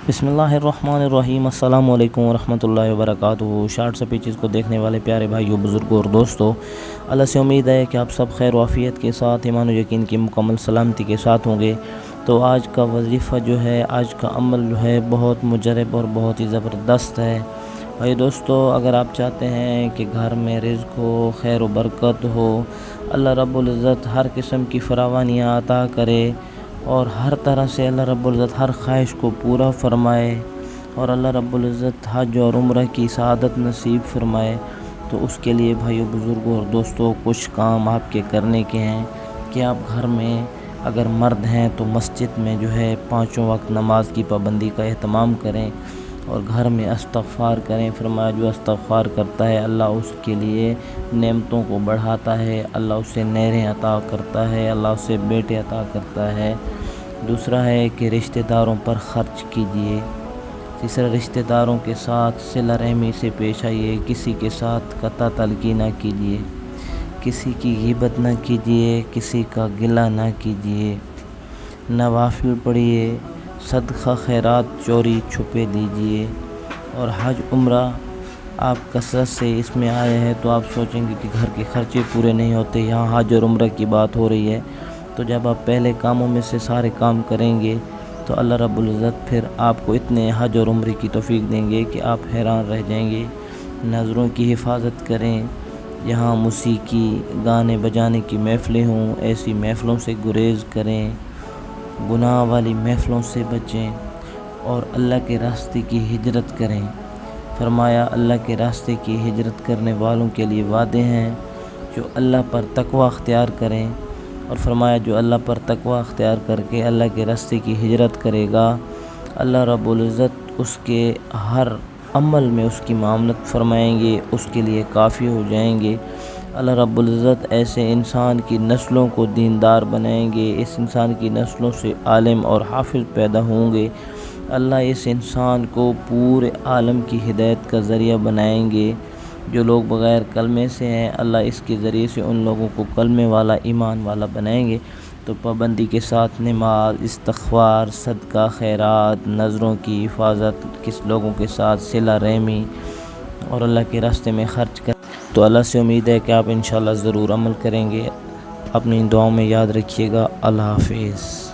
बिस्मिल्लाहिर्रहमानिर्रहीम। अस्सलाम वालेकुम वरहमतुल्लाहि वबरकातुहू। शार्ट्स पेचेस को देखने वाले प्यारे भाइयों, बुज़ुर्गों और दोस्तों, अल्लाह से उम्मीद है कि आप सब खैर वाफ़ियत के साथ, ईमान और यकीन की मुकम्मल सलामती के साथ होंगे। तो आज का वजीफ़ा जो है, आज का अमल जो है, बहुत मुजरब और बहुत ही ज़बरदस्त है। भाई दोस्तों, अगर आप चाहते हैं कि घर में रिज़्क़ हो, खैर व बरकत हो, अल्लाह रब्बुल इज़्ज़त हर किस्म की फरावानियाँ अता करे और हर तरह से अल्लाह रब्बुल इज़्ज़त हर ख्वाहिश को पूरा फ़रमाए और अल्लाह रब्बुल इज़्ज़त हज और उम्रह की सआदत नसीब फ़रमाए, तो उसके लिए भाइयों, बुज़ुर्गों और दोस्तों, कुछ काम आपके करने के हैं कि आप घर में अगर मर्द हैं तो मस्जिद में जो है 5 वक्त नमाज की पाबंदी का एहतमाम करें और घर में इस्तग़फ़ार करें। फरमाया, जो इस्तग़फ़ार करता है अल्लाह उसके लिए नेमतों को बढ़ाता है, अल्लाह उसे नहरें अता करता है, अल्लाह उसे बेटे अता करता है। दूसरा है कि रिश्तेदारों पर ख़र्च कीजिए। तीसरा, रिश्तेदारों के साथ सिला रहमी से पेश आइए, किसी के साथ कता तलकी ना कीजिए, किसी की ग़ीबत ना कीजिए, किसी का गिला ना कीजिए, नवाफिल पढ़िए, सदका खैरात चोरी छुपे दीजिए। और हज उम्रा आप कसरत से इसमें आए हैं तो आप सोचेंगे कि घर के खर्चे पूरे नहीं होते। यहाँ हज और उम्रा की बात हो रही है, तो जब आप पहले कामों में से सारे काम करेंगे तो अल्लाह रब्बुल इज़्ज़त फिर आपको इतने हज और उम्रे की तौफीक देंगे कि आप हैरान रह जाएंगे। नज़रों की हिफाजत करें। यहाँ मौसीकी, गाने बजाने की महफ़िलें हों, ऐसी महफ़िलों से गुरेज़ करें। गुनाह वाली महफ़िलों से बचें और अल्लाह के रास्ते की हिजरत करें। फरमाया, अल्लाह के रास्ते की हिजरत करने वालों के लिए वादे हैं जो अल्लाह पर तक़वा अख्तियार करें। और फरमाया, जो अल्लाह पर तक़वा अख्तियार करके अल्लाह के रास्ते की हिजरत करेगा, अल्लाह रब्बुल इज़्ज़त उसके हर अमल में उसकी मामलत फरमाएंगे, उसके लिए काफ़ी हो जाएंगे। अल्लाह रब्बुल इज़्ज़त ऐसे इंसान की नस्लों को दीनदार बनाएंगे, इस इंसान की नस्लों से आलिम और हाफिज़ पैदा होंगे। अल्लाह इस इंसान को पूरे आलम की हिदायत का ज़रिया बनाएंगे। जो लोग बग़ैर कलमे से हैं, अल्लाह इसके ज़रिए से उन लोगों को कलमे वाला, ईमान वाला बनाएंगे। तो पाबंदी के साथ नमाज, इस्तग़फ़ार, सदका खैरात, नज़रों की हिफाजत, किस लोगों के साथ सिला रहमी और अल्लाह के रास्ते में ख़र्च कर। तो अल्लाह से उम्मीद है कि आप इंशाअल्लाह ज़रूर अमल करेंगे। अपनी दुआओं में याद रखिएगा। अल्लाह हाफ़िज़।